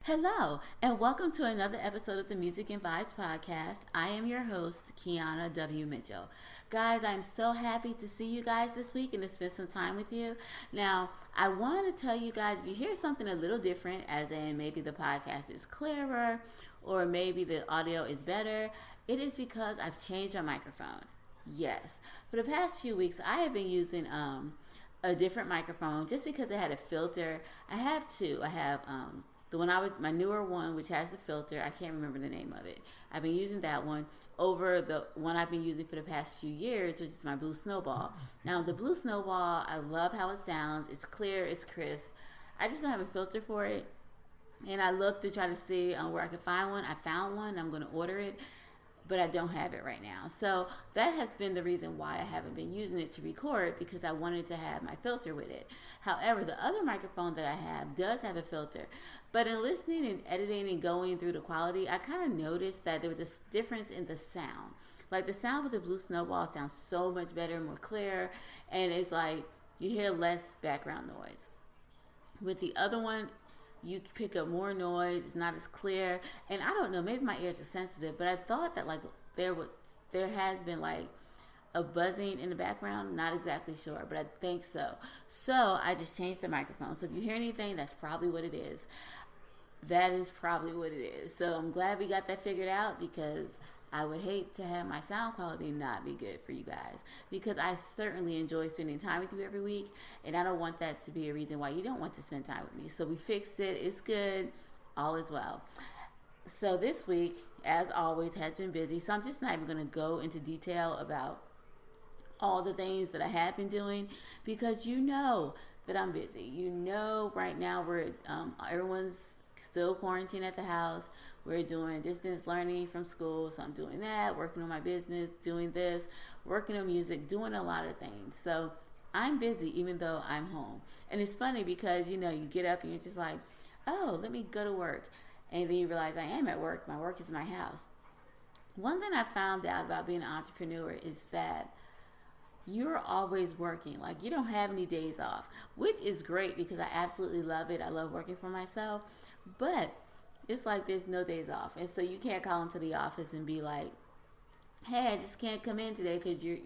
Hello, and welcome to another episode of the Music and Vibes Podcast. I am your host, Keana W. Mitchell. Guys, I'm so happy to see you guys this week and to spend some time with you. Now, I want to tell you guys, if you hear something a little different, as in maybe the podcast is clearer or maybe the audio is better, it is because I've changed my microphone. Yes. For the past few weeks, I have been using a different microphone just because it had a filter. I have two. I have my newer one, which has the filter. I can't remember the name of it. I've been using that one over the one I've been using for the past few years, which is my Blue Snowball. Now, the Blue Snowball, I love how it sounds. It's clear, it's crisp. I just don't have a filter for it. And I looked to try to see where I could find one. I found one. I'm going to order it, but I don't have it right now. So that has been the reason why I haven't been using it to record, because I wanted to have my filter with it. However, the other microphone that I have does have a filter. But in listening and editing and going through the quality, I kind of noticed that there was a difference in the sound. Like the sound with the Blue Snowball sounds so much better, more clear, and it's like you hear less background noise. With the other one, you pick up more noise, it's not as clear, and I don't know, maybe my ears are sensitive, but I thought that like there has been like a buzzing in the background. Not exactly sure, but I think so. So I just changed the microphone. So if you hear anything, that's probably what it is. That is probably what it is. So I'm glad we got that figured out, because I would hate to have my sound quality not be good for you guys, because I certainly enjoy spending time with you every week, and I don't want that to be a reason why you don't want to spend time with me. So we fixed it. It's good. All is well. So this week, as always, has been busy. So I'm just not even going to go into detail about all the things that I have been doing, because you know that I'm busy. You know right now everyone's still quarantined at the house. We're doing distance learning from school, so I'm doing that, working on my business, doing this, working on music, doing a lot of things. So I'm busy even though I'm home. And it's funny because, you get up and you're just like, oh, let me go to work. And then you realize I am at work. My work is my house. One thing I found out about being an entrepreneur is that you're always working. Like, you don't have any days off, which is great because I absolutely love it. I love working for myself, but it's like there's no days off. And so you can't call into the office and be like, hey, I just can't come in today, because you're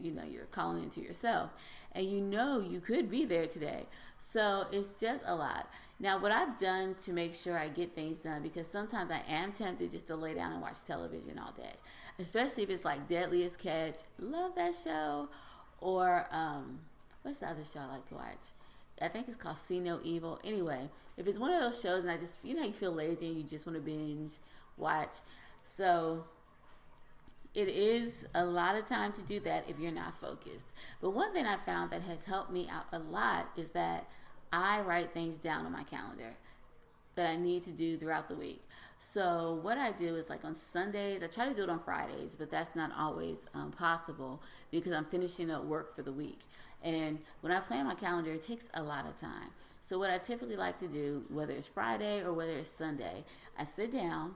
calling into yourself. And you could be there today. So it's just a lot. Now, what I've done to make sure I get things done, because sometimes I am tempted just to lay down and watch television all day, especially if it's like Deadliest Catch. Love that show. Or what's the other show I like to watch? I think it's called See No Evil. Anyway, if it's one of those shows and I just, you feel lazy and you just want to binge watch. So it is a lot of time to do that if you're not focused. But one thing I found that has helped me out a lot is that I write things down on my calendar that I need to do throughout the week. So what I do is, like on Sundays, I try to do it on Fridays, but that's not always possible because I'm finishing up work for the week. And when I plan my calendar, it takes a lot of time. So what I typically like to do, whether it's Friday or whether it's Sunday, I sit down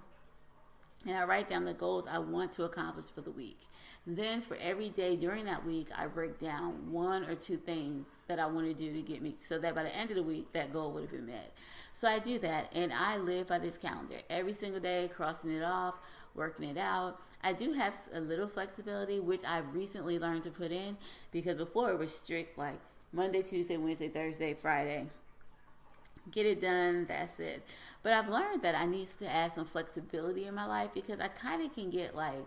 and I write down the goals I want to accomplish for the week. Then for every day during that week, I break down one or two things that I want to do to get me, so that by the end of the week, that goal would have been met. So I do that, and I live by this calendar. Every single day, crossing it off, working it out. I do have a little flexibility, which I've recently learned to put in, because before it was strict, like Monday, Tuesday, Wednesday, Thursday, Friday. Get it done, that's it. But I've learned that I need to add some flexibility in my life, because I kind of can get like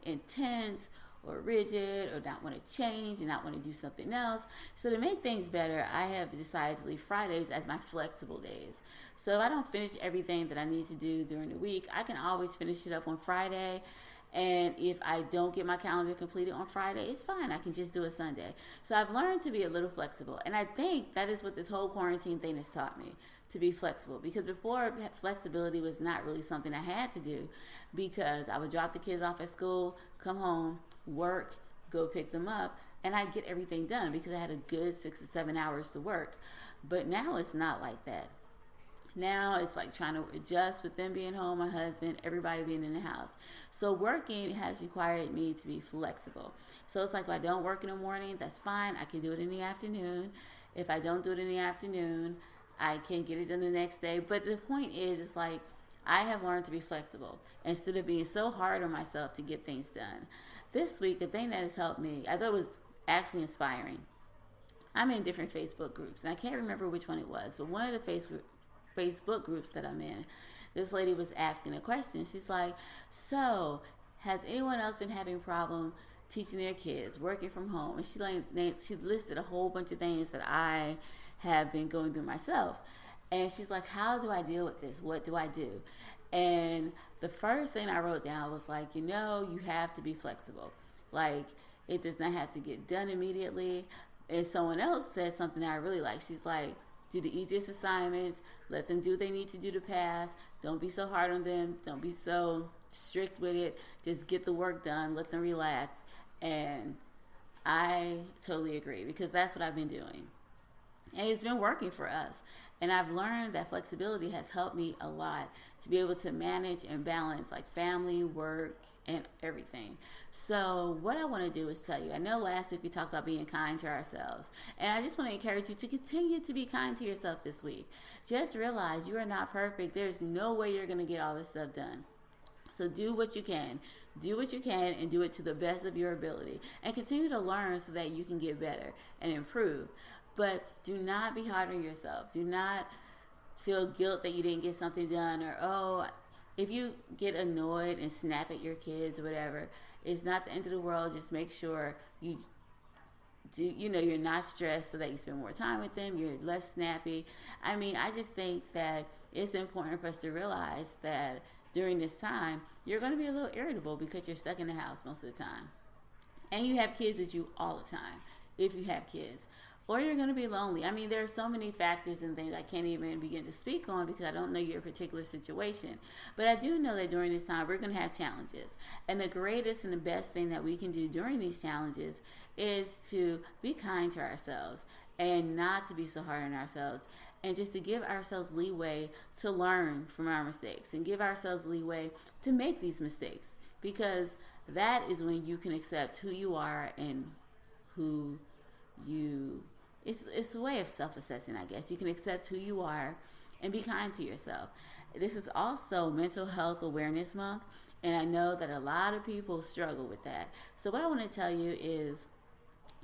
intense or rigid or not want to change and not want to do something else. So to make things better, I have decided to leave Fridays as my flexible days. So if I don't finish everything that I need to do during the week, I can always finish it up on Friday. And if I don't get my calendar completed on Friday, it's fine. I can just do it Sunday. So I've learned to be a little flexible. And I think that is what this whole quarantine thing has taught me, to be flexible. Because before, flexibility was not really something I had to do, because I would drop the kids off at school, come home, work, go pick them up, and I get everything done because I had a good 6 to 7 hours to work. But now it's not like that. Now it's like trying to adjust with them being home, my husband, everybody being in the house. So working has required me to be flexible. So it's like if I don't work in the morning, that's fine. I can do it in the afternoon. If I don't do it in the afternoon, I can get it done the next day. But the point is, it's like I have learned to be flexible instead of being so hard on myself to get things done. This week, the thing that has helped me, I thought was actually inspiring. I'm in different Facebook groups, and I can't remember which one it was, but one of the Facebook groups that I'm in, this lady was asking a question. She's like, so has anyone else been having a problem teaching their kids, working from home? And she listed a whole bunch of things that I have been going through myself. And she's like, how do I deal with this? What do I do? And the first thing I wrote down was like, you have to be flexible. Like, it does not have to get done immediately. And someone else said something that I really like. She's like, do the easiest assignments, let them do what they need to do to pass. Don't be so hard on them. Don't be so strict with it. Just get the work done. Let them relax. And I totally agree, because that's what I've been doing. And it's been working for us. And I've learned that flexibility has helped me a lot to be able to manage and balance like family, work, and everything. So what I want to do is tell you, I know last week we talked about being kind to ourselves, and I just want to encourage you to continue to be kind to yourself this week. Just realize you are not perfect. There's no way you're going to get all this stuff done. So do what you can. Do what you can and do it to the best of your ability, and continue to learn so that you can get better and improve. But do not be hard on yourself. Do not feel guilt that you didn't get something done, or if you get annoyed and snap at your kids or whatever, it's not the end of the world. Just make sure you do, you're not stressed so that you spend more time with them. You're less snappy. I mean, I just think that it's important for us to realize that during this time, you're going to be a little irritable because you're stuck in the house most of the time. And you have kids with you all the time, if you have kids. Or you're going to be lonely. I mean, there are so many factors and things I can't even begin to speak on because I don't know your particular situation. But I do know that during this time, we're going to have challenges. And the greatest and the best thing that we can do during these challenges is to be kind to ourselves and not to be so hard on ourselves, and just to give ourselves leeway to learn from our mistakes and give ourselves leeway to make these mistakes, because that is when you can accept who you are and who you... It's a way of self-assessing, I guess. You can accept who you are and be kind to yourself. This is also Mental Health Awareness Month, and I know that a lot of people struggle with that. So what I want to tell you is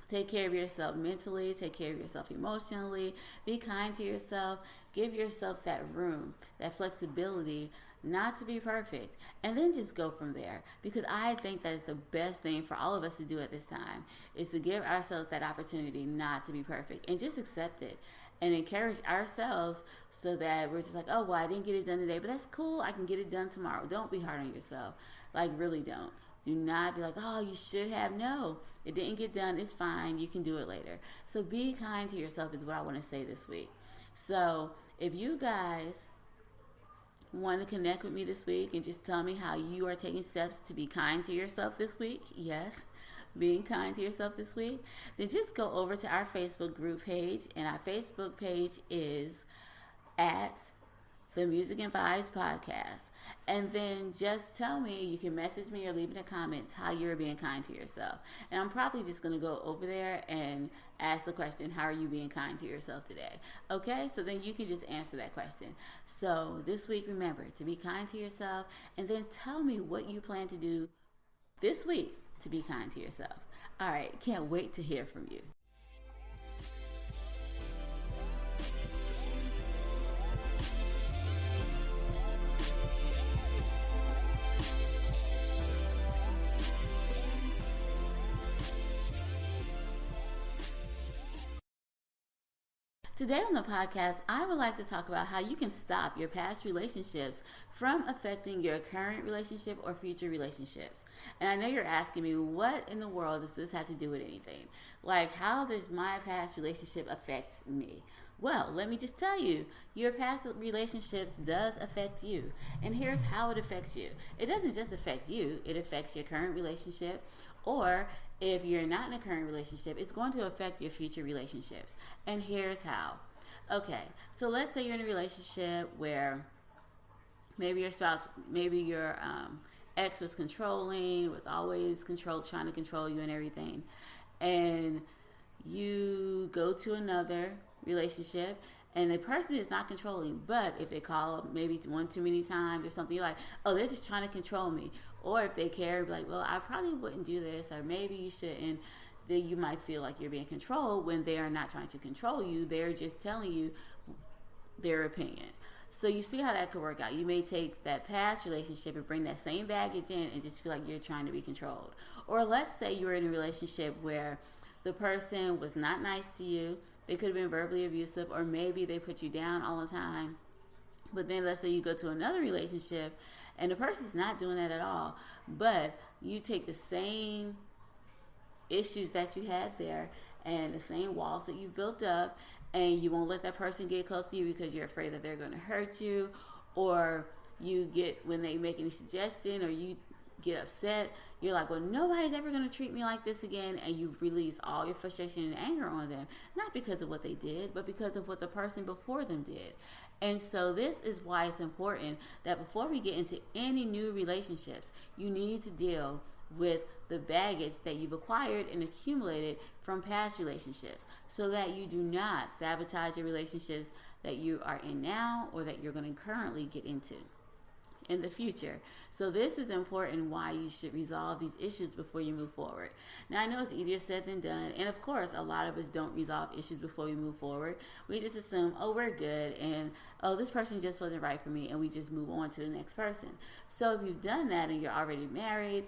take care of yourself mentally, take care of yourself emotionally, be kind to yourself, give yourself that room, that flexibility not to be perfect, and then just go from there. Because I think that is the best thing for all of us to do at this time, is to give ourselves that opportunity not to be perfect and just accept it and encourage ourselves, so that we're just like, oh, well, I didn't get it done today, but that's cool, I can get it done tomorrow. Don't be hard on yourself. Like, really don't. Do not be like, oh, you should have. No, it didn't get done. It's fine. You can do it later. So be kind to yourself is what I want to say this week. So if you guys want to connect with me this week and just tell me how you are taking steps to be kind to yourself this week, yes, being kind to yourself this week, then just go over to our Facebook group page, and our Facebook page is at the Music and Vibes Podcast. And then just tell me, you can message me or leave in the comments how you're being kind to yourself. And I'm probably just going to go over there and ask the question, how are you being kind to yourself today? Okay, so then you can just answer that question. So this week, remember to be kind to yourself, and then tell me what you plan to do this week to be kind to yourself. All right, can't wait to hear from you. Today on the podcast, I would like to talk about how you can stop your past relationships from affecting your current relationship or future relationships. And I know you're asking me, what in the world does this have to do with anything? Like, how does my past relationship affect me? Well, let me just tell you, your past relationships does affect you. And here's how it affects you. It doesn't just affect you, it affects your current relationship, or if you're not in a current relationship, it's going to affect your future relationships. And here's how. Okay, so let's say you're in a relationship where maybe your spouse, maybe your ex was controlling, was always trying to control you and everything. And you go to another relationship and the person is not controlling, but if they call maybe one too many times or something, you're like, oh, they're just trying to control me. Or if they care, be like, well, I probably wouldn't do this, or maybe you shouldn't. Then you might feel like you're being controlled when they are not trying to control you. They're just telling you their opinion. So you see how that could work out. You may take that past relationship and bring that same baggage in and just feel like you're trying to be controlled. Or let's say you were in a relationship where the person was not nice to you. They could have been verbally abusive, or maybe they put you down all the time. But then let's say you go to another relationship and the person's not doing that at all. But you take the same issues that you had there and the same walls that you built up, and you won't let that person get close to you because you're afraid that they're going to hurt you, or you get, when they make any suggestion or you get upset, you're like, well, nobody's ever going to treat me like this again, and you release all your frustration and anger on them, not because of what they did, but because of what the person before them did. And so this is why it's important that before we get into any new relationships, you need to deal with the baggage that you've acquired and accumulated from past relationships, so that you do not sabotage your relationships that you are in now or that you're going to currently get into in the future. So this is important, why you should resolve these issues before you move forward. Now, I know it's easier said than done, and of course a lot of us don't resolve issues before we move forward. We just assume, oh, we're good, and oh, this person just wasn't right for me, and we just move on to the next person. So if you've done that and you're already married,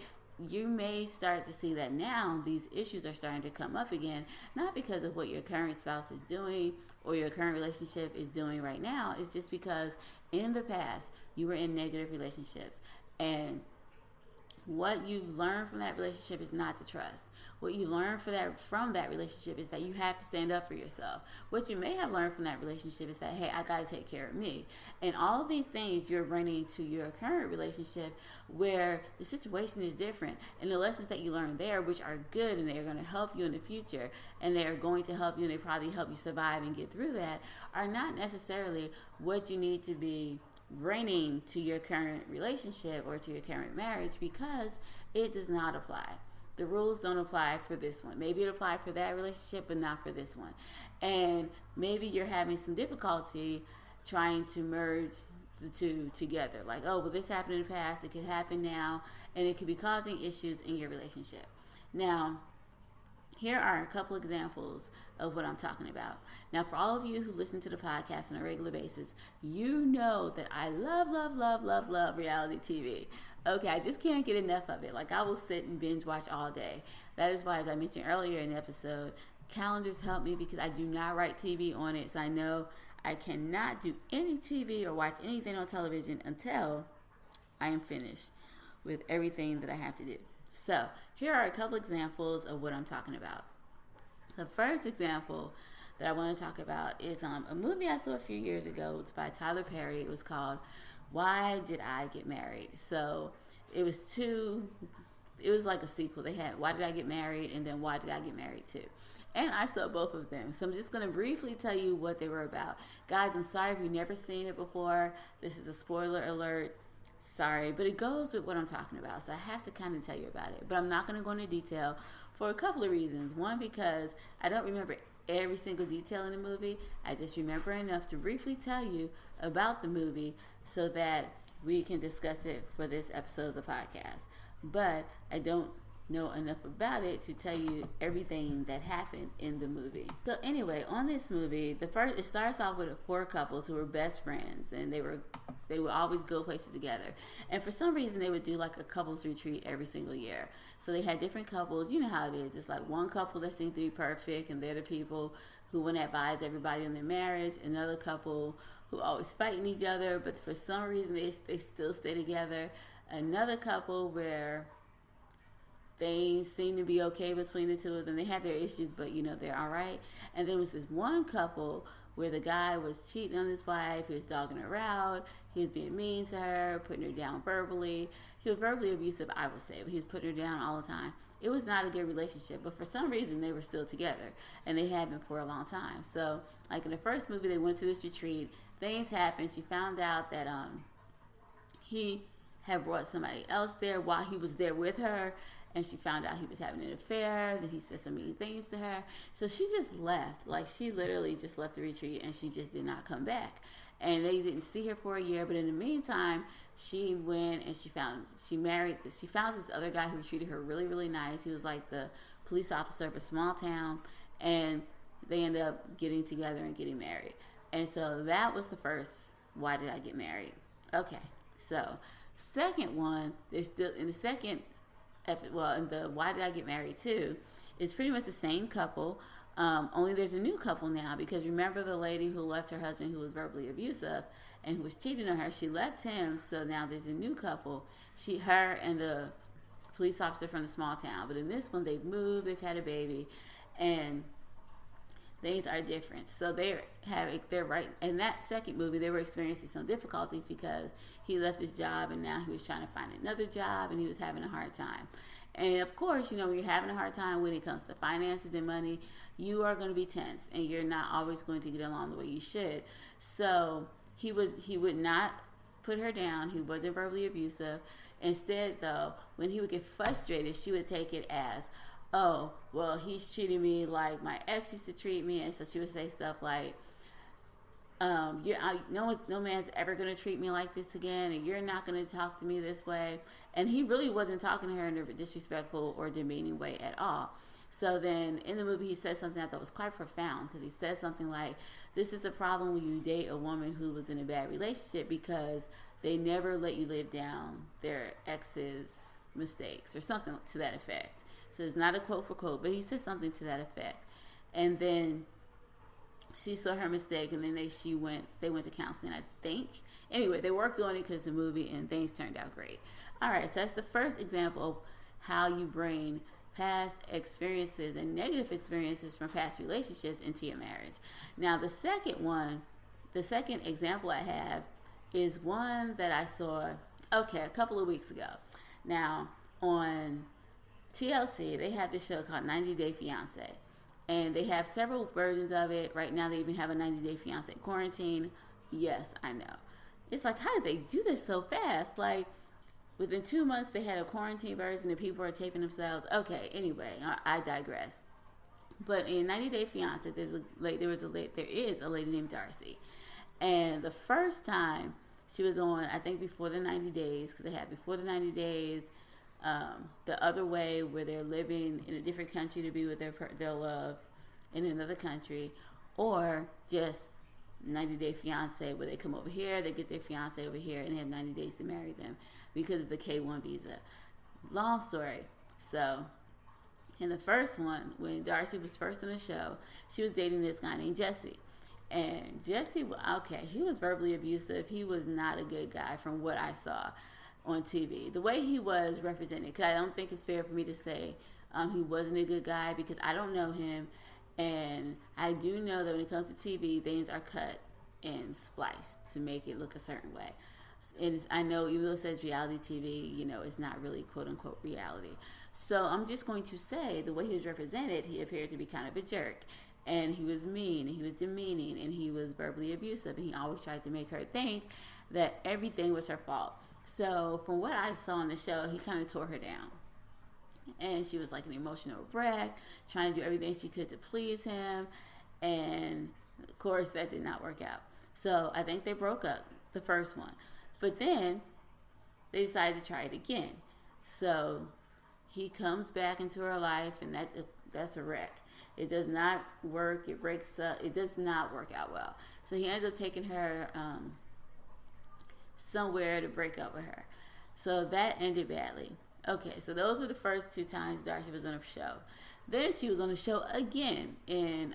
you may start to see that now these issues are starting to come up again, not because of what your current spouse is doing or your current relationship is doing right now. It's just because in the past you were in negative relationships, and what you learn from that relationship is not to trust. What you learn from that relationship is that you have to stand up for yourself. What you may have learned from that relationship is that, hey, I got to take care of me. And all of these things you're bringing to your current relationship, where the situation is different, and the lessons that you learned there, which are good and they're going to help you in the future, and they're going to help you, and they probably help you survive and get through that, are not necessarily what you need to be bringing to your current relationship or to your current marriage, because it does not apply. The rules don't apply for this one. Maybe it applied for that relationship, but not for this one. And maybe you're having some difficulty trying to merge the two together. Like, oh, well, this happened in the past, it could happen now, and it could be causing issues in your relationship. Now, here are a couple examples of what I'm talking about. Now, for all of you who listen to the podcast on a regular basis, you know that I love reality TV. Okay, I just can't get enough of it. Like, I will sit and binge watch all day. That is why, as I mentioned earlier in the episode, calendars help me, because I do not write TV on it. So I know I cannot do any TV or watch anything on television until I am finished with everything that I have to do. So here are a couple examples of what I'm talking about. The first example that I want to talk about is a movie I saw a few years ago. It's by Tyler Perry. It was called Why Did I Get Married? So it was like a sequel. They had Why Did I Get Married, and then Why Did I Get Married Too? And I saw both of them. So I'm just going to briefly tell you what they were about. Guys, I'm sorry if you've never seen it before. This is a spoiler alert. Sorry, but it goes with what I'm talking about, so I have to kind of tell you about it. But I'm not going to go into detail for a couple of reasons. One, because I don't remember every single detail in the movie. I just remember enough to briefly tell you about the movie so that we can discuss it for this episode of the podcast. But I don't know enough about it to tell you everything that happened in the movie. So anyway, on this movie, it starts off with 4 couples who were best friends, and they would always go places together. And for some reason, they would do like a couples retreat every single year. So they had different couples. You know how it is. It's like one couple that seems to be perfect, and they're the people who want to advise everybody on their marriage. Another couple who always fighting each other, but for some reason they still stay together. Another couple where things seem to be okay between the two of them. They have their issues, but they're all right. And then there was this one couple where the guy was cheating on his wife. He was dogging her out. He was being mean to her, putting her down verbally. He was verbally abusive, I would say, but he was putting her down all the time. It was not a good relationship, but for some reason they were still together, and they had been for a long time. So, like in the first movie, they went to this retreat. Things happened. She found out that he had brought somebody else there while he was there with her. and she found out he was having an affair, that he said some mean things to her. So she just left. Like, she literally just left the retreat, and she just did not come back. And they didn't see her for a year, but in the meantime, she went and she found this other guy who treated her really, really nice. He was like the police officer of a small town, and they ended up getting together and getting married. And so that was the first, why did I get married? Okay, so second one, there's still in the second, in the why did I get married too, it's pretty much the same couple. Only there's a new couple now, because remember the lady who left her husband, who was verbally abusive and who was cheating on her, she left him. So now there's a new couple, her and the police officer from the small town. But in this one, they've moved, they've had a baby, and things are different. So they're right in that second movie, they were experiencing some difficulties because he left his job and now he was trying to find another job, and he was having a hard time. And of course, when you're having a hard time when it comes to finances and money, you are going to be tense, and you're not always going to get along the way you should. So he would not put her down. He wasn't verbally abusive. Instead, though, when he would get frustrated, she would take it as, oh, well, he's treating me like my ex used to treat me. And so she would say stuff like, no man's ever going to treat me like this again, and you're not going to talk to me this way. And he really wasn't talking to her in a disrespectful or demeaning way at all. So then in the movie, he said something I thought was quite profound, because he said something like, this is a problem when you date a woman who was in a bad relationship, because they never let you live down their ex's mistakes, or something to that effect. So it's not a quote for quote, but he said something to that effect. And then she saw her mistake, and then they went to counseling, I think. Anyway, they worked on it because the movie, and things turned out great. All right, so that's the first example of how you bring past experiences and negative experiences from past relationships into your marriage. Now, the second example I have is one that I saw, a couple of weeks ago. Now, on TLC, they have this show called 90 Day Fiancé. And they have several versions of it. Right now, they even have a 90 Day Fiancé quarantine. Yes, I know. It's like, how did they do this so fast? Like, within 2 months, they had a quarantine version and people are taping themselves. Okay, anyway, I digress. But in 90 Day Fiancé, there is a lady named Darcy. And the first time she was on, I think before the 90 days, because they had before the 90 days, the other way, where they're living in a different country to be with their love in another country, or just 90 Day Fiancé, where they come over here, they get their fiancé over here, and they have 90 days to marry them because of the K-1 visa. Long story. So in the first one, when Darcy was first on the show, she was dating this guy named Jesse. And Jesse, he was verbally abusive. He was not a good guy from what I saw on TV. The way he was represented, because I don't think it's fair for me to say he wasn't a good guy, because I don't know him. And I do know that when it comes to TV, things are cut and spliced to make it look a certain way. And I know, even though it says reality TV, it's not really quote-unquote reality. So I'm just going to say, the way he was represented, he appeared to be kind of a jerk. And he was mean, and he was demeaning, and he was verbally abusive. And he always tried to make her think that everything was her fault. So from what I saw on the show, he kind of tore her down. And she was like an emotional wreck, trying to do everything she could to please him. And of course, that did not work out. So I think they broke up, the first one. But then they decided to try it again. So he comes back into her life, and that's a wreck. It does not work. It breaks up. It does not work out well. So he ends up taking her somewhere to break up with her. So that ended badly. Okay, so those were the first two times Darcy was on a show. Then she was on the show again in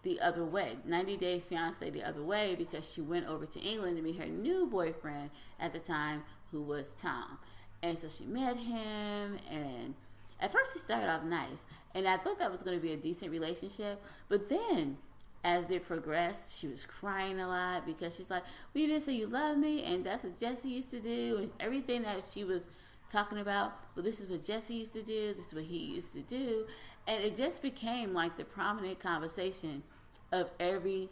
The Other Way, 90 Day Fiancé The Other Way, because she went over to England to meet her new boyfriend at the time, who was Tom. And so she met him, and at first he started off nice, and I thought that was going to be a decent relationship. But then, as it progressed, she was crying a lot, because she's like, well, you didn't say you love me, and that's what Jesse used to do, and everything that she was talking about, well, this is what Jesse used to do, this is what he used to do. And it just became like the prominent conversation of everything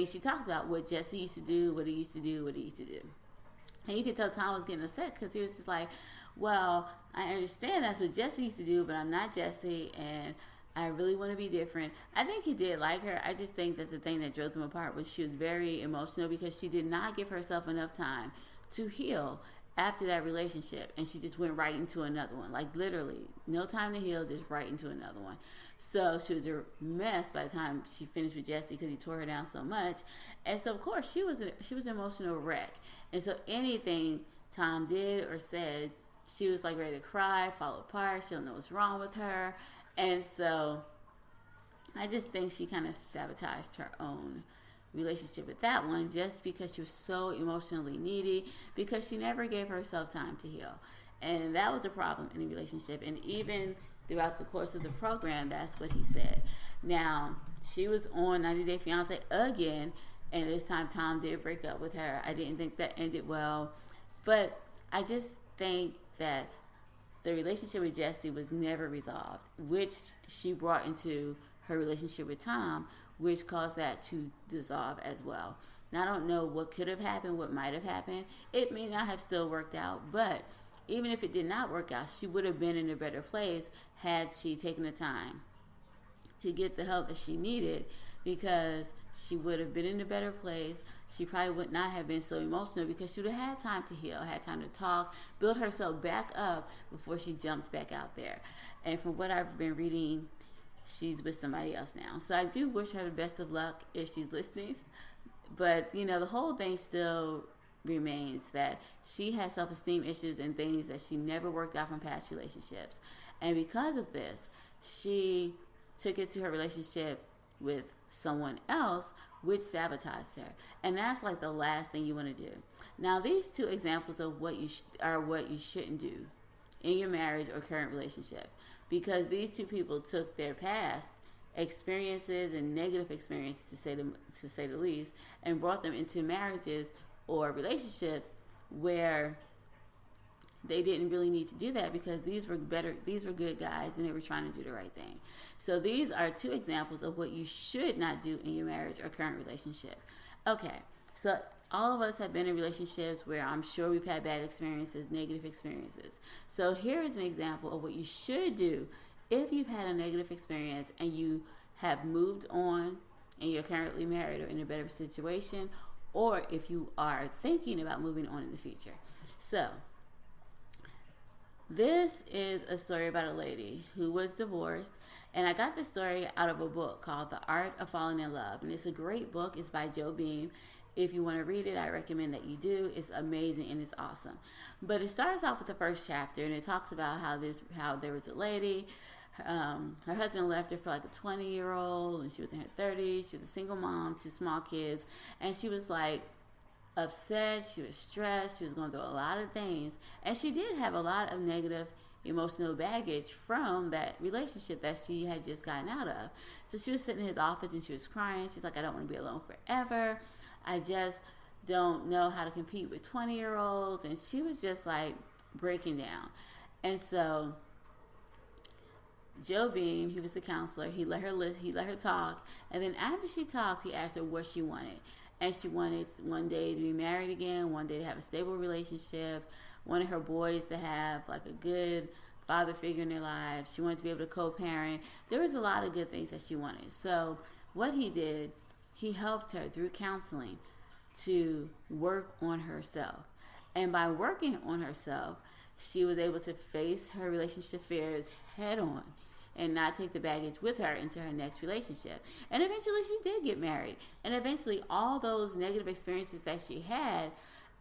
she talked about, what Jesse used to do, what he used to do, what he used to do. And you could tell Tom was getting upset, because he was just like, well, I understand that's what Jesse used to do, but I'm not Jesse, and I really want to be different. I think he did like her. I just think that the thing that drove them apart was she was very emotional because she did not give herself enough time to heal after that relationship, and she just went right into another one. Like literally, no time to heal, just right into another one. So she was a mess by the time she finished with Jesse because he tore her down so much, and so of course she was an emotional wreck. And so anything Tom did or said, she was like ready to cry, fall apart. She don't know what's wrong with her, and so I just think she kind of sabotaged her own relationship with that one just because she was so emotionally needy, because she never gave herself time to heal. And that was a problem in the relationship. And even throughout the course of the program, that's what he said. Now, she was on 90 Day Fiancé again, and this time Tom did break up with her. I didn't think that ended well, but I just think that the relationship with Jesse was never resolved, which she brought into her relationship with Tom, which caused that to dissolve as well. Now, I don't know what could have happened, what might have happened. It may not have still worked out, but even if it did not work out, she would have been in a better place had she taken the time to get the help that she needed, because she would have been in a better place. She probably would not have been so emotional because she would have had time to heal, had time to talk, build herself back up before she jumped back out there. And from what I've been reading, she's with somebody else now. So I do wish her the best of luck if she's listening. But, you know, the whole thing still remains that she has self-esteem issues and things that she never worked out from past relationships. And because of this, she took it to her relationship with someone else, which sabotaged her. And that's like the last thing you want to do. Now, these two examples of what you are what you shouldn't do in your marriage or current relationship, because these two people took their past experiences and negative experiences, to say the least, and brought them into marriages or relationships where they didn't really need to do that, because these were good guys and they were trying to do the right thing. So these are two examples of what you should not do in your marriage or current relationship. Okay, so all of us have been in relationships where I'm sure we've had bad experiences, negative experiences. So here is an example of what you should do if you've had a negative experience and you have moved on and you're currently married or in a better situation, or if you are thinking about moving on in the future. So this is a story about a lady who was divorced, and I got this story out of a book called The Art of Falling in Love, and it's a great book. It's by Joe Beam. If you want to read it, I recommend that you do. It's amazing and it's awesome. But it starts off with the first chapter, and it talks about how there was a lady. Her husband left her for like a 20-year-old, and she was in her 30s. She was a single mom, 2 small kids, and she was like upset. She was stressed. She was going through a lot of things, and she did have a lot of negative emotional baggage from that relationship that she had just gotten out of. So she was sitting in his office and she was crying. She's like, I don't want to be alone forever. I just don't know how to compete with 20-year-olds. And she was just like breaking down. And so Joe Beam, he was the counselor. He let her talk. And then after she talked, he asked her what she wanted. And she wanted one day to be married again, one day to have a stable relationship, wanted her boys to have like a good father figure in their lives. She wanted to be able to co-parent. There was a lot of good things that she wanted. So what he did, he helped her through counseling to work on herself. And by working on herself, she was able to face her relationship fears head on and not take the baggage with her into her next relationship. And eventually she did get married. And eventually all those negative experiences that she had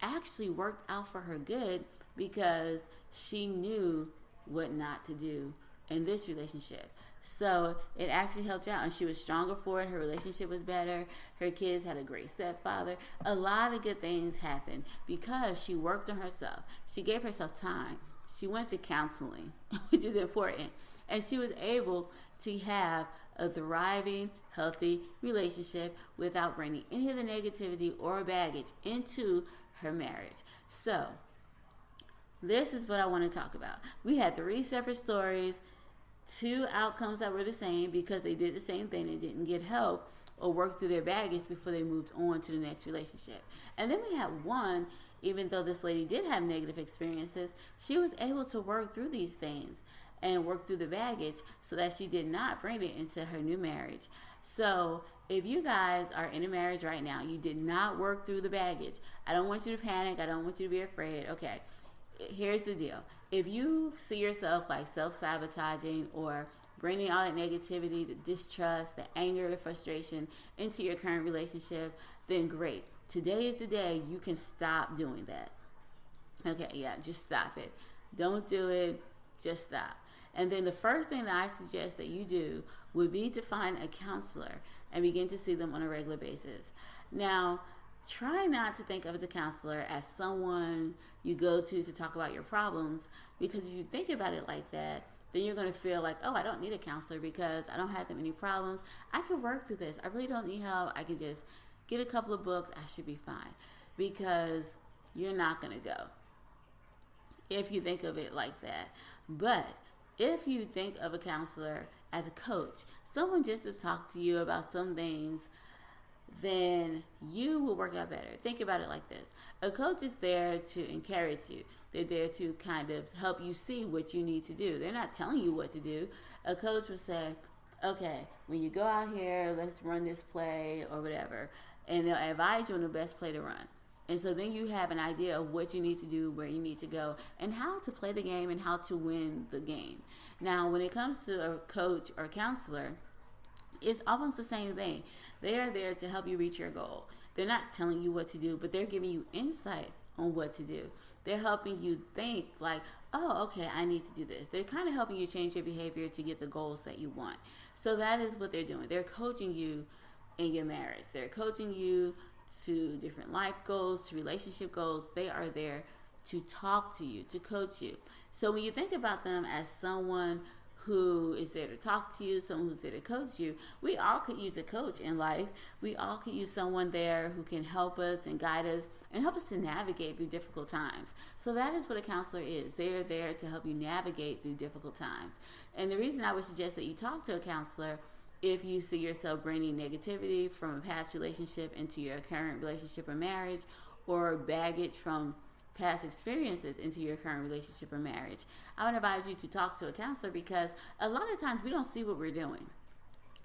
actually worked out for her good, because she knew what not to do in this relationship. So it actually helped her out, and she was stronger for it. Her relationship was better. Her kids had a great stepfather. A lot of good things happened because she worked on herself. She gave herself time. She went to counseling, which is important. And she was able to have a thriving, healthy relationship without bringing any of the negativity or baggage into her marriage. So this is what I want to talk about. We had 3 separate stories, 2 outcomes that were the same because they did the same thing. They didn't get help. or work through their baggage before they moved on to the next relationship. And then we had one, even though this lady did have negative experiences, she was able to work through these things and work through the baggage so that she did not bring it into her new marriage. So if you guys are in a marriage right now, you did not work through the baggage. I don't want you to panic. I don't want you to be afraid. Okay, here's the deal. If you see yourself like self-sabotaging or bringing all that negativity, the distrust, the anger, the frustration into your current relationship, then great. Today is the day you can stop doing that. Okay, yeah, just stop it. Don't do it. Just stop. And then the first thing that I suggest that you do would be to find a counselor and begin to see them on a regular basis. Now, try not to think of the counselor as someone you go to talk about your problems, because if you think about it like that, then you're going to feel like, oh, I don't need a counselor because I don't have that many problems. I can work through this. I really don't need help. I can just get a couple of books. I should be fine. Because you're not going to go if you think of it like that. But if you think of a counselor as a coach, someone just to talk to you about some things, then you will work out better. Think about it like this. A coach is there to encourage you. They're there to kind of help you see what you need to do. They're not telling you what to do. A coach will say, okay, when you go out here, let's run this play or whatever. And they'll advise you on the best play to run. And so then you have an idea of what you need to do, where you need to go, and how to play the game and how to win the game. Now, when it comes to a coach or counselor, it's almost the same thing. They are there to help you reach your goal. They're not telling you what to do, but they're giving you insight on what to do. They're helping you think like, oh, okay, I need to do this. They're kind of helping you change your behavior to get the goals that you want. So that is what they're doing. They're coaching you in your marriage. They're coaching you to different life goals, to relationship goals. They are there to talk to you, to coach you. So when you think about them as someone who is there to talk to you, someone who's there to coach you, we all could use a coach in life. We all could use someone there who can help us and guide us and help us to navigate through difficult times. So that is what a counselor is. They're there to help you navigate through difficult times. And the reason I would suggest that you talk to a counselor if you see yourself bringing negativity from a past relationship into your current relationship or marriage, or baggage from past experiences into your current relationship or marriage, I would advise you to talk to a counselor, because a lot of times we don't see what we're doing.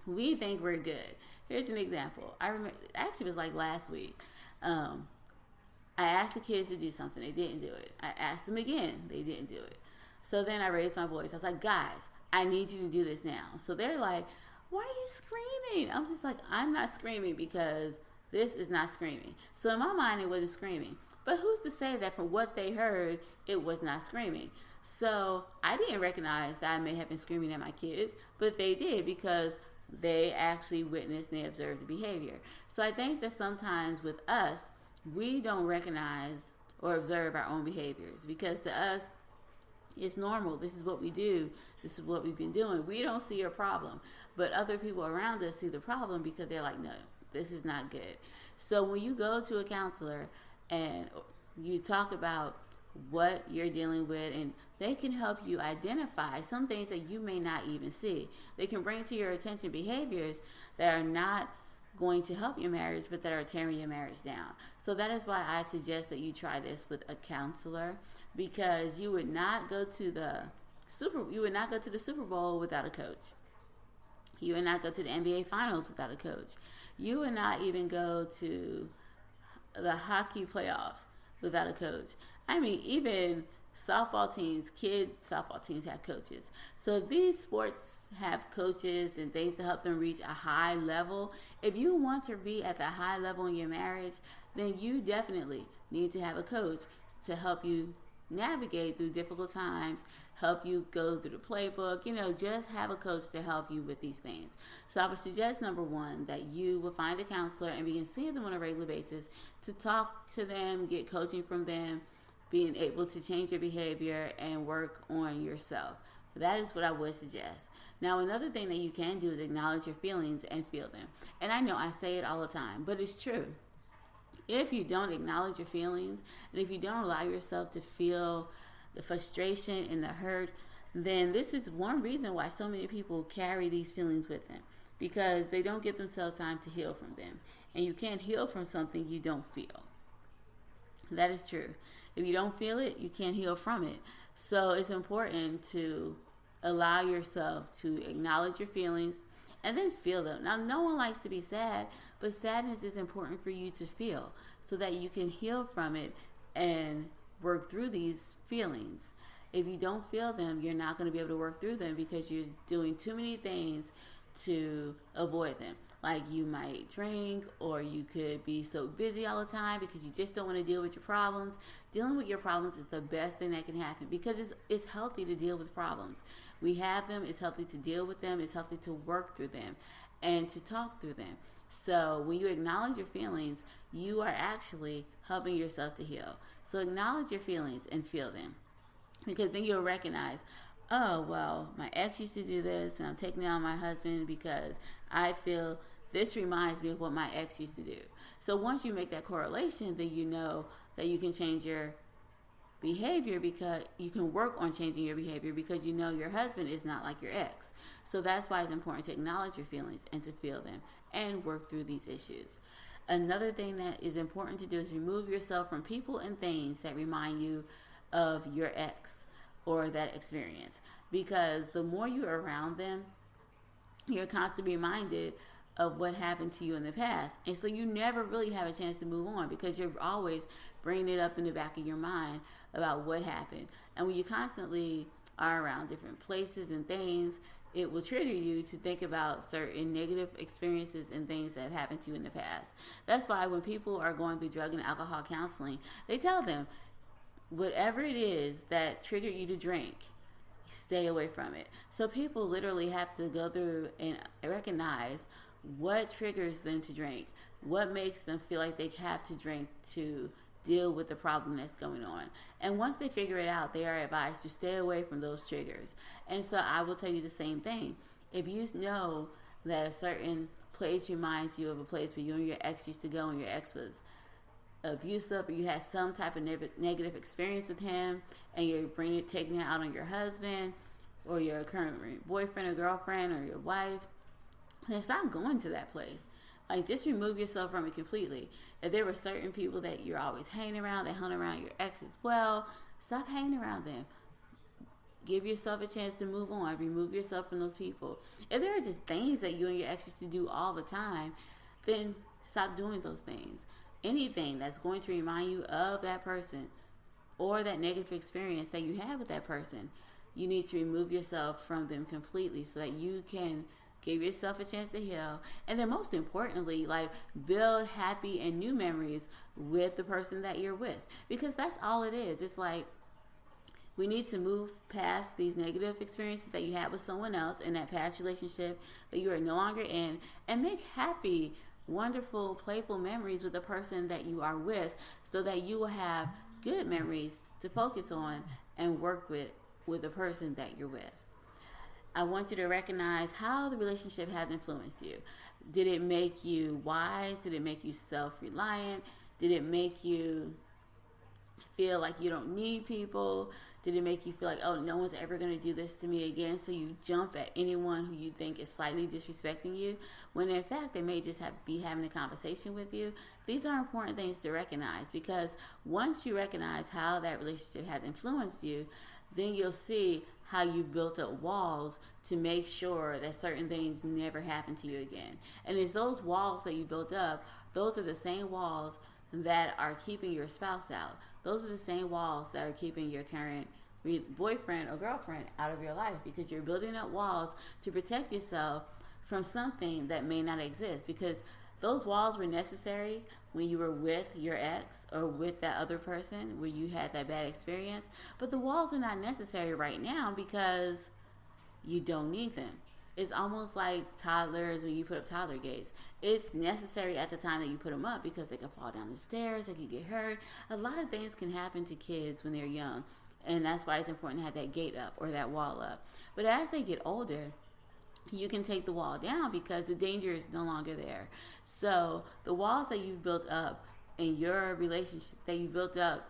We think we're good. Here's an example. I remember, actually it was like last week. I asked the kids to do something. They didn't do it. I asked them again. They didn't do it. So then I raised my voice. I was like, guys, I need you to do this now. So they're like, why are you screaming? I'm just like, I'm not screaming because this is not screaming. So in my mind, it wasn't screaming. But who's to say that from what they heard, it was not screaming? So I didn't recognize that I may have been screaming at my kids, but they did, because they actually witnessed and they observed the behavior. So I think that sometimes with us, we don't recognize or observe our own behaviors, because to us, it's normal. This is what we do. This is what we've been doing. We don't see a problem, but other people around us see the problem, because they're like, no, this is not good. So when you go to a counselor and you talk about what you're dealing with, and they can help you identify some things that you may not even see. They can bring to your attention behaviors that are not going to help your marriage, but that are tearing your marriage down. So that is why I suggest that you try this with a counselor, because you would not go to the Super Bowl without a coach. You would not go to the NBA Finals without a coach. You would not even go to the hockey playoffs without a coach. I mean, even softball teams, kid softball teams have coaches. So these sports have coaches and things to help them reach a high level. If you want to be at the high level in your marriage, then you definitely need to have a coach to help you navigate through difficult times, help you go through the playbook, just have a coach to help you with these things. So I would suggest, number one, that you will find a counselor and begin seeing them on a regular basis, to talk to them, get coaching from them, being able to change your behavior and work on yourself. That is what I would suggest. Now, another thing that you can do is acknowledge your feelings and feel them. And I know I say it all the time, but it's true. If you don't acknowledge your feelings, and if you don't allow yourself to feel the frustration and the hurt, then this is one reason why so many people carry these feelings with them. because they don't give themselves time to heal from them. And you can't heal from something you don't feel. That is true. If you don't feel it, you can't heal from it. So it's important to allow yourself to acknowledge your feelings and then feel them. Now, no one likes to be sad, but sadness is important for you to feel so that you can heal from it and work through these feelings. If you don't feel them, you're not going to be able to work through them because you're doing too many things to avoid them. Like you might drink, or you could be so busy all the time because you just don't want to deal with your problems. Dealing with your problems is the best thing that can happen because it's healthy to deal with problems. We have them, it's healthy to deal with them, it's healthy to work through them and to talk through them. So when you acknowledge your feelings, you are actually helping yourself to heal. So acknowledge your feelings and feel them, because then you'll recognize, oh, well, my ex used to do this and I'm taking it on my husband because I feel this reminds me of what my ex used to do. So once you make that correlation, then you know that you can change your behavior, because you can work on changing your behavior because you know your husband is not like your ex. So that's why it's important to acknowledge your feelings and to feel them and work through these issues. Another thing that is important to do is remove yourself from people and things that remind you of your ex or that experience, because the more you're around them, you're constantly reminded of what happened to you in the past, and so you never really have a chance to move on because you're always bringing it up in the back of your mind about what happened. And when you constantly are around different places and things, it will trigger you to think about certain negative experiences and things that have happened to you in the past. That's why when people are going through drug and alcohol counseling, they tell them, whatever it is that triggered you to drink, stay away from it. So people literally have to go through and recognize what triggers them to drink, what makes them feel like they have to drink to deal with the problem that's going on. And once they figure it out, they are advised to stay away from those triggers. And so I will tell you the same thing. If you know that a certain place reminds you of a place where you and your ex used to go and your ex was abusive, or you had some type of negative experience with him, and you're taking it out on your husband or your current boyfriend or girlfriend or your wife, then stop going to that place. Like, just remove yourself from it completely. If there were certain people that you're always hanging around, that hung around your ex as well, stop hanging around them. Give yourself a chance to move on. Remove yourself from those people. If there are just things that you and your ex used to do all the time, then stop doing those things. Anything that's going to remind you of that person or that negative experience that you had with that person, you need to remove yourself from them completely so that you can give yourself a chance to heal. And then most importantly, like, build happy and new memories with the person that you're with, because that's all it is. It's like, we need to move past these negative experiences that you had with someone else in that past relationship that you are no longer in, and make happy, wonderful, playful memories with the person that you are with, so that you will have good memories to focus on and work with the person that you're with. I want you to recognize how the relationship has influenced you. Did it make you wise? Did it make you self-reliant? Did it make you feel like you don't need people? Did it make you feel like, oh, no one's ever going to do this to me again, so you jump at anyone who you think is slightly disrespecting you, when in fact they may just be having a conversation with you? These are important things to recognize, because once you recognize how that relationship has influenced you, then you'll see how you've built up walls to make sure that certain things never happen to you again. And it's those walls that you built up, those are the same walls that are keeping your spouse out. Those are the same walls that are keeping your current boyfriend or girlfriend out of your life, because you're building up walls to protect yourself from something that may not exist, because those walls were necessary when you were with your ex or with that other person where you had that bad experience. But the walls are not necessary right now because you don't need them. It's almost like toddlers when you put up toddler gates. It's necessary at the time that you put them up because they can fall down the stairs, they can get hurt. A lot of things can happen to kids when they're young, and that's why it's important to have that gate up or that wall up. But as they get older, you can take the wall down because the danger is no longer there. So the walls that you've built up in your relationship, that you built up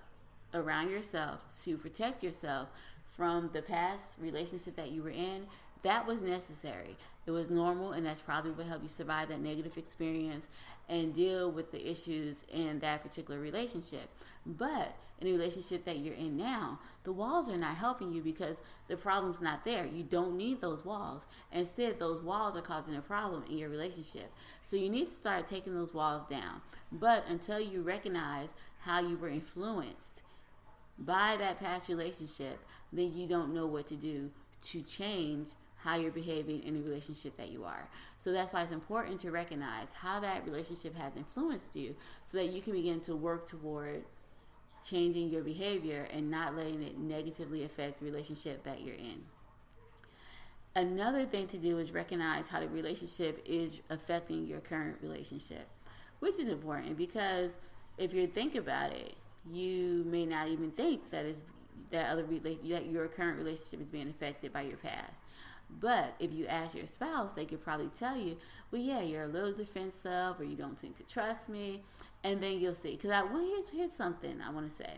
around yourself to protect yourself from the past relationship that you were in, that was necessary. It was normal, and that's probably what helped you survive that negative experience and deal with the issues in that particular relationship. But in the relationship that you're in now, the walls are not helping you because the problem's not there. You don't need those walls. Instead, those walls are causing a problem in your relationship. So you need to start taking those walls down. But until you recognize how you were influenced by that past relationship, then you don't know what to do to change how you're behaving in the relationship that you are. So that's why it's important to recognize how that relationship has influenced you so that you can begin to work toward changing your behavior and not letting it negatively affect the relationship that you're in. Another thing to do is recognize how the relationship is affecting your current relationship, which is important because if you think about it, you may not even think that your current relationship is being affected by your past. But if you ask your spouse, they could probably tell you, well, yeah, you're a little defensive or you don't seem to trust me. And then you'll see. Because here's something I want to say.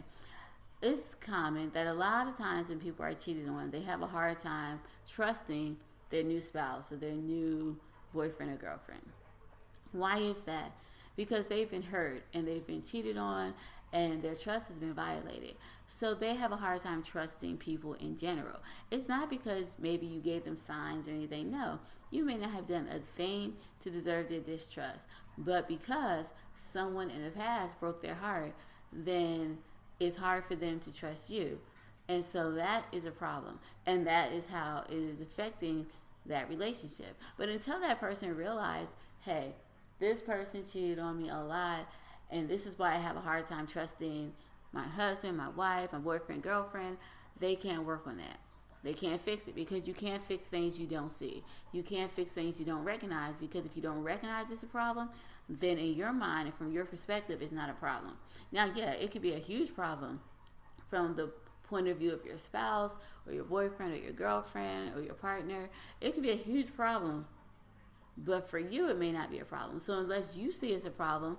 It's common that a lot of times when people are cheated on, they have a hard time trusting their new spouse or their new boyfriend or girlfriend. Why is that? Because they've been hurt and they've been cheated on and their trust has been violated. So they have a hard time trusting people in general. It's not because maybe you gave them signs or anything. No, you may not have done a thing to deserve their distrust. But because someone in the past broke their heart, then it's hard for them to trust you. And so that is a problem. And that is how it is affecting that relationship. But until that person realizes, hey, this person cheated on me a lot, and this is why I have a hard time trusting my husband, my wife, my boyfriend, girlfriend, they can't work on that. They can't fix it because you can't fix things you don't see. You can't fix things you don't recognize because if you don't recognize it's a problem, then in your mind and from your perspective, it's not a problem. Now, yeah, it could be a huge problem from the point of view of your spouse or your boyfriend or your girlfriend or your partner. It could be a huge problem, but for you, it may not be a problem. So unless you see it's a problem,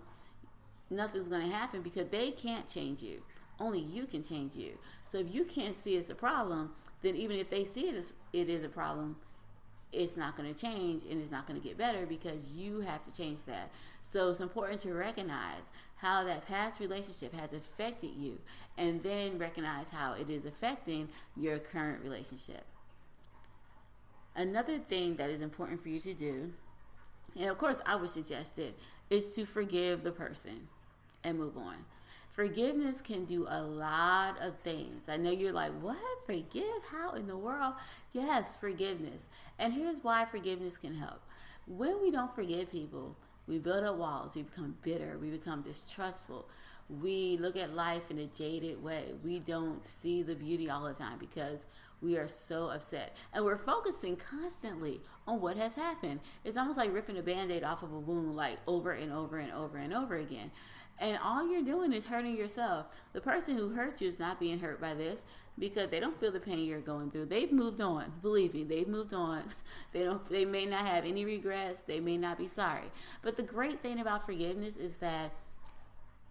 nothing's going to happen because they can't change you. Only you can change you. So if you can't see it's a problem, then even if they see it is a problem, it's not going to change and it's not going to get better because you have to change that. So it's important to recognize how that past relationship has affected you and then recognize how it is affecting your current relationship. Another thing that is important for you to do, and of course I would suggest it, is to forgive the person and move on. Forgiveness can do a lot of things. I know you're like, what? Forgive? How in the world? Yes, forgiveness. And here's why forgiveness can help. When we don't forgive people, we build up walls. We become bitter. We become distrustful. We look at life in a jaded way. We don't see the beauty all the time because we are so upset. And we're focusing constantly on what has happened. It's almost like ripping a Band-Aid off of a wound like over and over and over and over again. And all you're doing is hurting yourself. The person who hurt you is not being hurt by this because they don't feel the pain you're going through. They've moved on. Believe me, they've moved on. They may not have any regrets. They may not be sorry. But the great thing about forgiveness is that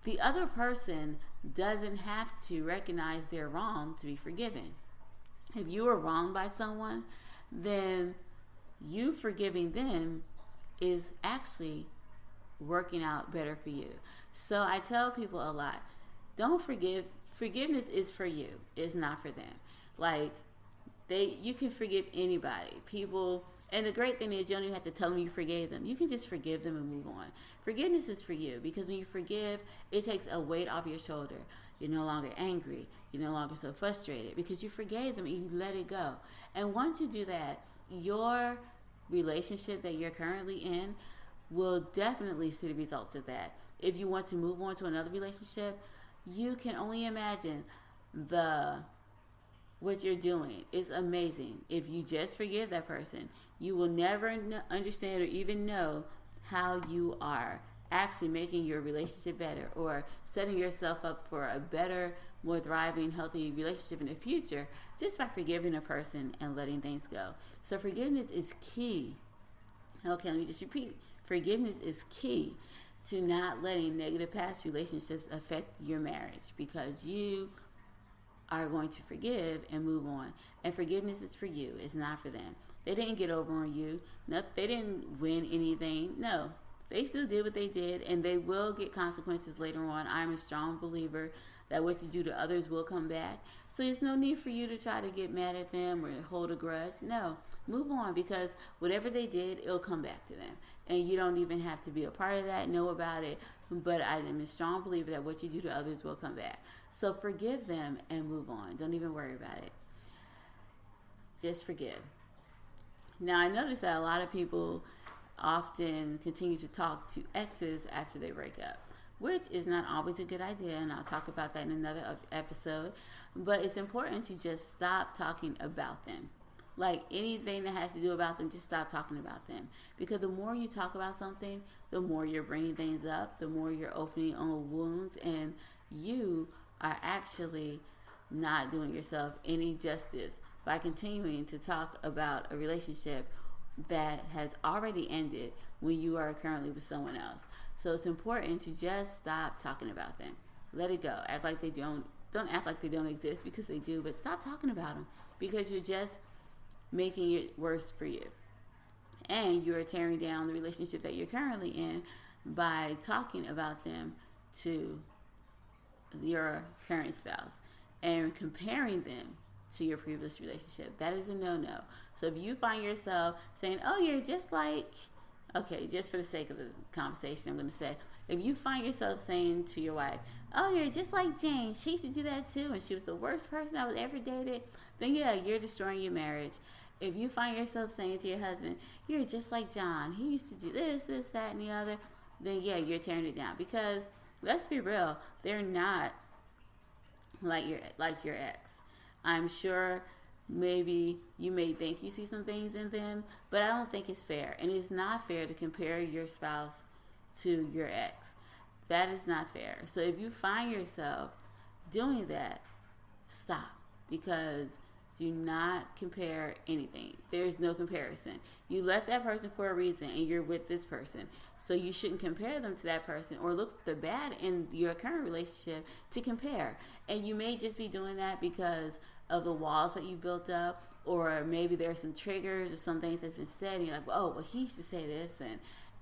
the other person doesn't have to recognize they're wrong to be forgiven. If you were wronged by someone, then you forgiving them is actually working out better for you. So I tell people a lot, don't forgive. Forgiveness is for you. It's not for them. Like, you can forgive anybody. People, and the great thing is you don't even have to tell them you forgave them. You can just forgive them and move on. Forgiveness is for you because when you forgive, it takes a weight off your shoulder. You're no longer angry. You're no longer so frustrated because you forgave them and you let it go. And once you do that, your relationship that you're currently in will definitely see the results of that. If you want to move on to another relationship, you can only imagine what you're doing. It's amazing. If you just forgive that person, you will never understand or even know how you are actually making your relationship better or setting yourself up for a better, more thriving, healthy relationship in the future just by forgiving a person and letting things go. So forgiveness is key. Okay, let me just repeat. Forgiveness is key to not letting negative past relationships affect your marriage because you are going to forgive and move on. And forgiveness is for you. It's not for them. They didn't get over on you. No, they didn't win anything. No, they still did what they did, and they will get consequences later on. I'm a strong believer that what you do to others will come back. So there's no need for you to try to get mad at them or hold a grudge. No, move on, because whatever they did, it'll come back to them. And you don't even have to be a part of that, know about it. But I am a strong believer that what you do to others will come back. So forgive them and move on. Don't even worry about it. Just forgive. Now, I notice that a lot of people often continue to talk to exes after they break up, which is not always a good idea, and I'll talk about that in another episode. But it's important to just stop talking about them. Like anything that has to do about them, just stop talking about them. Because the more you talk about something, the more you're bringing things up, the more you're opening on wounds, and you are actually not doing yourself any justice by continuing to talk about a relationship that has already ended when you are currently with someone else. So it's important to just stop talking about them. Let it go. Act like they don't act like they don't exist, because they do, but stop talking about them, because you're just making it worse for you. And you're tearing down the relationship that you're currently in by talking about them to your current spouse and comparing them to your previous relationship. That is a no-no. So if you find yourself saying, oh, you're just like, okay, just for the sake of the conversation, I'm going to say, if you find yourself saying to your wife, oh, you're just like Jane, she used to do that too, and she was the worst person I was ever dated, then yeah, you're destroying your marriage. If you find yourself saying to your husband, you're just like John, he used to do this, that, and the other, then yeah, you're tearing it down. Because let's be real, they're not like your ex. I'm sure maybe you may think you see some things in them, but I don't think it's fair. And it's not fair to compare your spouse to your ex. That is not fair. So if you find yourself doing that, stop. Because do not compare anything. There's no comparison. You left that person for a reason, and you're with this person. So you shouldn't compare them to that person, or look for the bad in your current relationship to compare. And you may just be doing that because of the walls that you built up, or maybe there's some triggers or some things that's been said, and you're like, oh, well, he used to say this.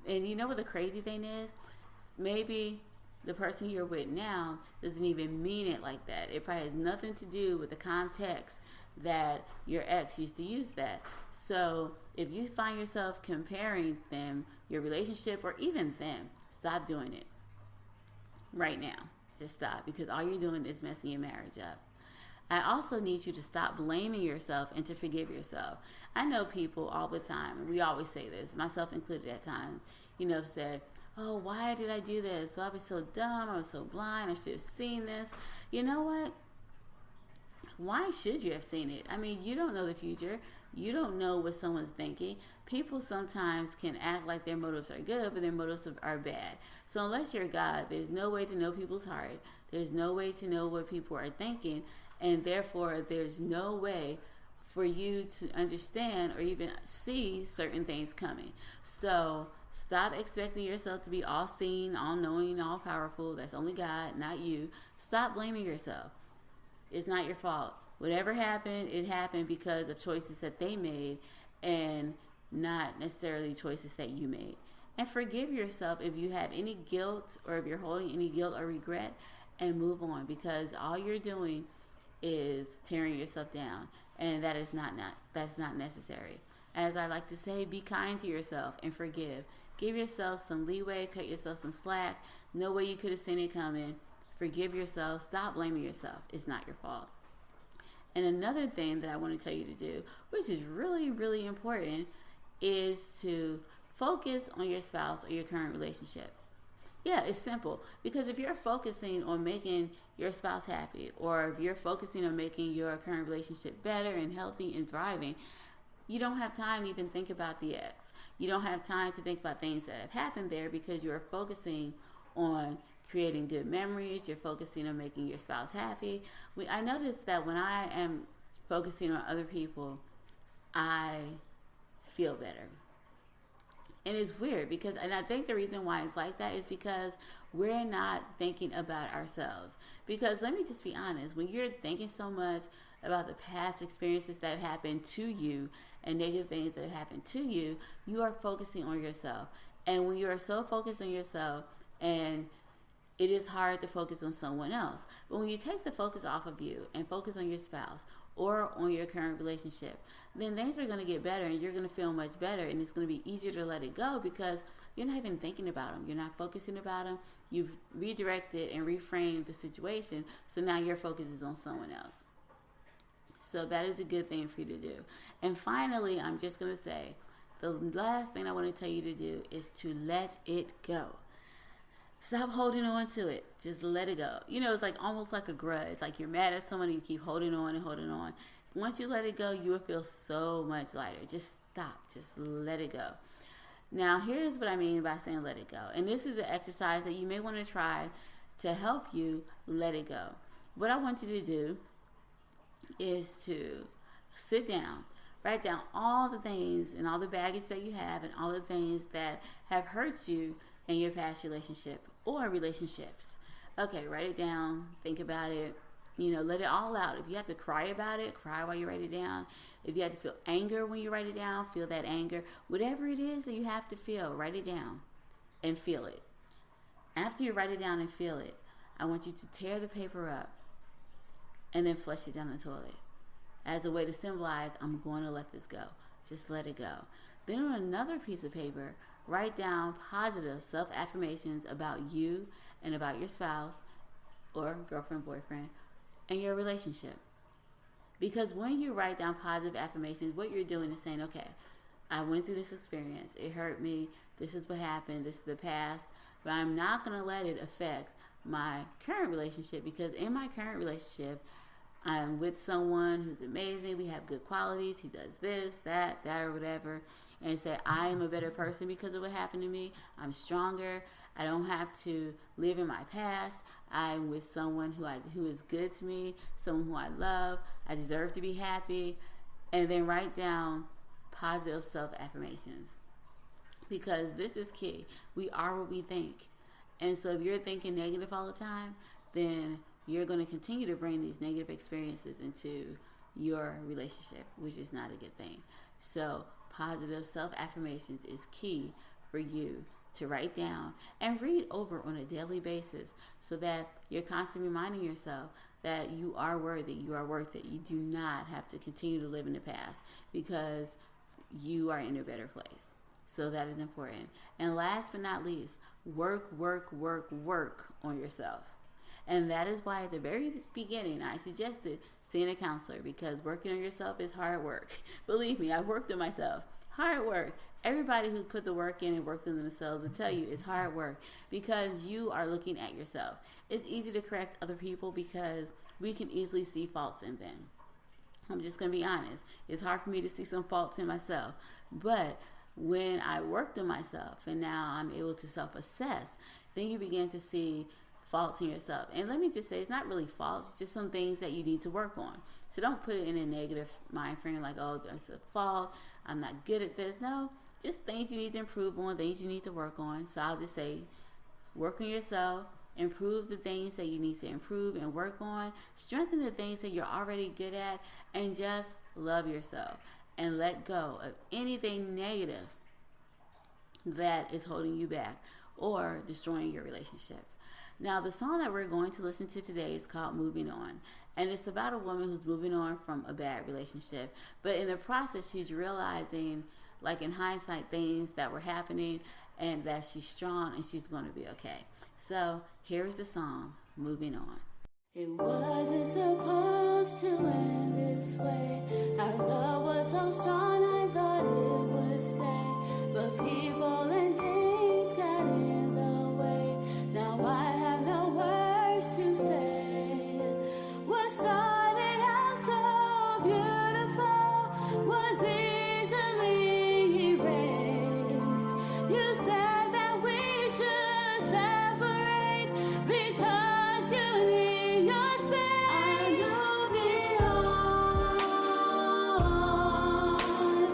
And you know what the crazy thing is? Maybe the person you're with now doesn't even mean it like that. It probably has nothing to do with the context that your ex used to use that. So if you find yourself comparing them, your relationship, or even them, stop doing it right now. Just stop, because all you're doing is messing your marriage up. I also need you to stop blaming yourself and to forgive yourself. I know people all the time, and we always say this, myself included at times, said, oh, why did I do this? Well, I was so dumb, I was so blind, I should have seen this. You know what? Why should you have seen it? I mean, you don't know the future. You don't know what someone's thinking. People sometimes can act like their motives are good, but their motives are bad. So unless you're God, there's no way to know people's heart. There's no way to know what people are thinking. And therefore, there's no way for you to understand or even see certain things coming. So stop expecting yourself to be all seeing, all knowing, all powerful. That's only God, not you. Stop blaming yourself. It's not your fault. Whatever happened, it happened because of choices that they made and not necessarily choices that you made. And forgive yourself if you have any guilt, or if you're holding any guilt or regret, and move on, because all you're doing is tearing yourself down, and that's not necessary. As I like to say, be kind to yourself and forgive. Give yourself some leeway, cut yourself some slack. No way you could have seen it coming. Forgive yourself. Stop blaming yourself. It's not your fault. And another thing that I want to tell you to do, which is really, really important, is to focus on your spouse or your current relationship. Yeah, it's simple. Because if you're focusing on making your spouse happy, or if you're focusing on making your current relationship better and healthy and thriving, you don't have time to even think about the ex. You don't have time to think about things that have happened there, because you're focusing on creating good memories. You're focusing on making your spouse happy. I noticed that when I am focusing on other people, I feel better. And it's weird, because, and I think the reason why it's like that is because we're not thinking about ourselves. Because let me just be honest, when you're thinking so much about the past experiences that have happened to you and negative things that have happened to you, you are focusing on yourself. And when you are so focused on yourself, and it is hard to focus on someone else. But when you take the focus off of you and focus on your spouse or on your current relationship, then things are going to get better and you're going to feel much better, and it's going to be easier to let it go because you're not even thinking about them. You're not focusing about them. You've redirected and reframed the situation, so now your focus is on someone else. So that is a good thing for you to do. And finally, I'm just going to say, the last thing I want to tell you to do is to let it go. Stop holding on to it. Just let it go. You know, it's like almost like a grudge. Like you're mad at someone and you keep holding on and holding on. Once you let it go, you will feel so much lighter. Just stop. Just let it go. Now, here's what I mean by saying let it go. And this is an exercise that you may want to try to help you let it go. What I want you to do is to sit down, write down all the things and all the baggage that you have and all the things that have hurt you in your past relationship or relationships. Okay, write it down, think about it, let it all out. If you have to cry about it, cry while you write it down. If you have to feel anger when you write it down, feel that anger. Whatever it is that you have to feel, write it down and feel it. After you write it down and feel it, I want you to tear the paper up and then flush it down the toilet as a way to symbolize, I'm going to let this go. Just let it go. Then on another piece of paper, write down positive self-affirmations about you and about your spouse or girlfriend, boyfriend, and your relationship. Because when you write down positive affirmations, what you're doing is saying, okay, I went through this experience. It hurt me. This is what happened. This is the past. But I'm not going to let it affect my current relationship, because in my current relationship, I'm with someone who's amazing. We have good qualities. He does this, that, or whatever. And say, I am a better person because of what happened to me. I'm stronger. I don't have to live in my past. I'm with someone who is good to me, someone who I love. I deserve to be happy. And then write down positive self-affirmations, because this is key. We are what we think. And so if you're thinking negative all the time, then you're going to continue to bring these negative experiences into your relationship, which is not a good thing. So positive self-affirmations is key for you to write down and read over on a daily basis, so that you're constantly reminding yourself that you are worthy, you are worth it. You do not have to continue to live in the past, because you are in a better place. So that is important. And last but not least, work on yourself. And that is why at the very beginning I suggested seeing a counselor, because working on yourself is hard work. Believe me, I've worked on myself. Hard work. Everybody who put the work in and worked on themselves will tell you it's hard work, because you are looking at yourself. It's easy to correct other people because we can easily see faults in them. I'm just going to be honest. It's hard for me to see some faults in myself. But when I worked on myself and now I'm able to self-assess, then you begin to see faults in yourself. And let me just say, it's not really faults, it's just some things that you need to work on. So don't put it in a negative mind frame like, oh, that's a fault, I'm not good at this. No, just things you need to improve on, things you need to work on. So I'll just say, work on yourself, improve the things that you need to improve and work on, strengthen the things that you're already good at, and just love yourself and let go of anything negative that is holding you back or destroying your relationship. Now, the song that we're going to listen to today is called Moving On. And it's about a woman who's moving on from a bad relationship. But in the process, she's realizing, like in hindsight, things that were happening, and that she's strong and she's going to be okay. So here's the song, Moving On. It wasn't supposed to end this way. Our love was so strong, I thought it would stay. But people and things got in the way. Now I have no words to say. What started out so beautiful was easily erased. You said that we should separate because you need your space. I'm moving on. I'm moving on.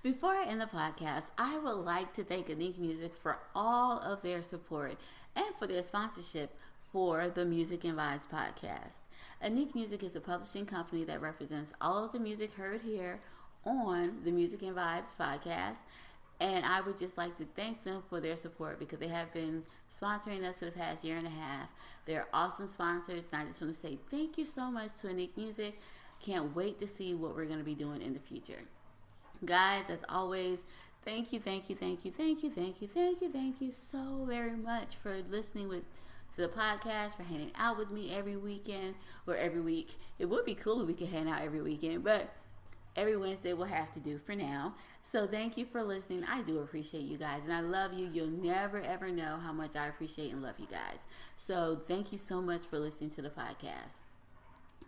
Before I end the podcast, I would like to thank Unique Music for all of their support and for their sponsorship for the Music and Vibes podcast. Unique Music is a publishing company that represents all of the music heard here on the Music and Vibes podcast. And I would just like to thank them for their support because they have been sponsoring us for the past year and a half. They're awesome sponsors, and I just want to say thank you so much to Unique Music. Can't wait to see what we're going to be doing in the future. Guys, as always, thank you so very much for listening to the podcast, for hanging out with me every weekend or every week. It would be cool if we could hang out every weekend, but every Wednesday we'll have to do for now. So thank you for listening. I do appreciate you guys, and I love you. You'll never ever know how much I appreciate and love you guys. So thank you so much for listening to the podcast.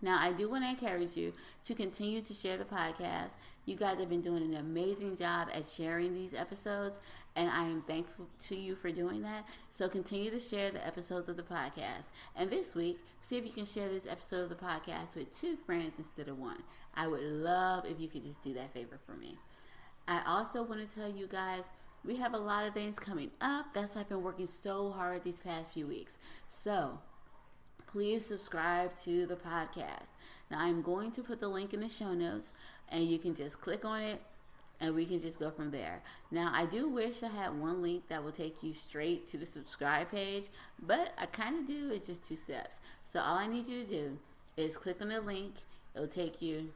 Now, I do want to encourage you to continue to share the podcast. You guys have been doing an amazing job at sharing these episodes, and I am thankful to you for doing that. So continue to share the episodes of the podcast. And this week, see if you can share this episode of the podcast with 2 friends instead of 1. I would love if you could just do that favor for me. I also want to tell you guys, we have a lot of things coming up. That's why I've been working so hard these past few weeks. So please subscribe to the podcast. Now, I'm going to put the link in the show notes, and you can just click on it, and we can just go from there. Now, I do wish I had one link that will take you straight to the subscribe page, but I kind of do. It's just 2 steps. So all I need you to do is click on the link. It'll take you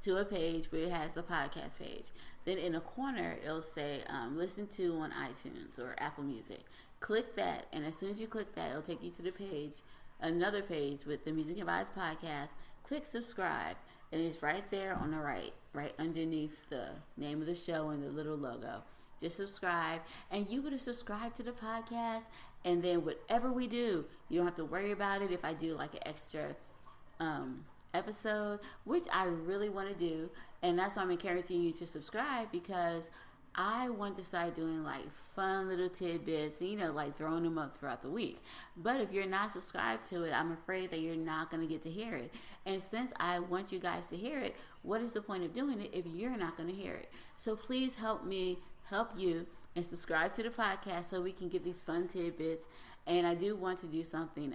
to a page where it has the podcast page. Then in the corner, it'll say listen to on iTunes or Apple Music. Click that, and as soon as you click that, it'll take you to the page, another page with the Music and Vibes podcast. Click subscribe, and it's right there on the right underneath the name of the show and the little logo. Just subscribe, and you would have subscribed to the podcast, and then whatever we do, you don't have to worry about it. If I do like an extra episode, which I really want to do, and that's why I'm encouraging you to subscribe, because I want to start doing like fun little tidbits, like throwing them up throughout the week. But if you're not subscribed to it, I'm afraid that you're not going to get to hear it. And since I want you guys to hear it, what is the point of doing it if you're not going to hear it? So please help me help you and subscribe to the podcast so we can get these fun tidbits. And I do want to do something,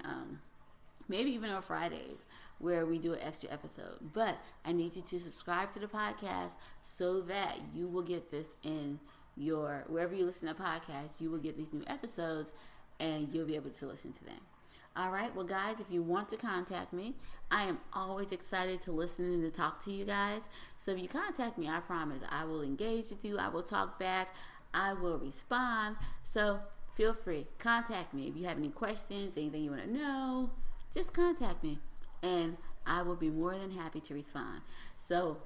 maybe even on Fridays, where we do an extra episode. But I need you to subscribe to the podcast so that you will get this in your, wherever you listen to podcasts, you will get these new episodes and you'll be able to listen to them. All right, well, guys, if you want to contact me, I am always excited to listen and to talk to you guys. So if you contact me, I promise I will engage with you. I will talk back. I will respond. So feel free, contact me. If you have any questions, anything you want to know, just contact me, and I will be more than happy to respond. So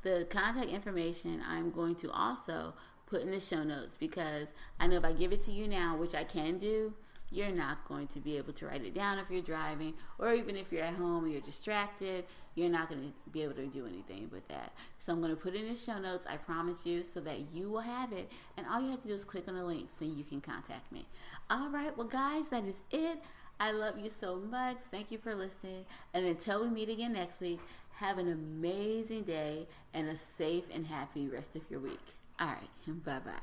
the contact information I'm going to also put in the show notes, because I know if I give it to you now, which I can do, you're not going to be able to write it down if you're driving, or even if you're at home and you're distracted, you're not going to be able to do anything with that. So I'm going to put it in the show notes, I promise you, so that you will have it, and all you have to do is click on the link so you can contact me. All right, well, guys, that is it. I love you so much. Thank you for listening. And until we meet again next week, have an amazing day and a safe and happy rest of your week. All right. Bye-bye.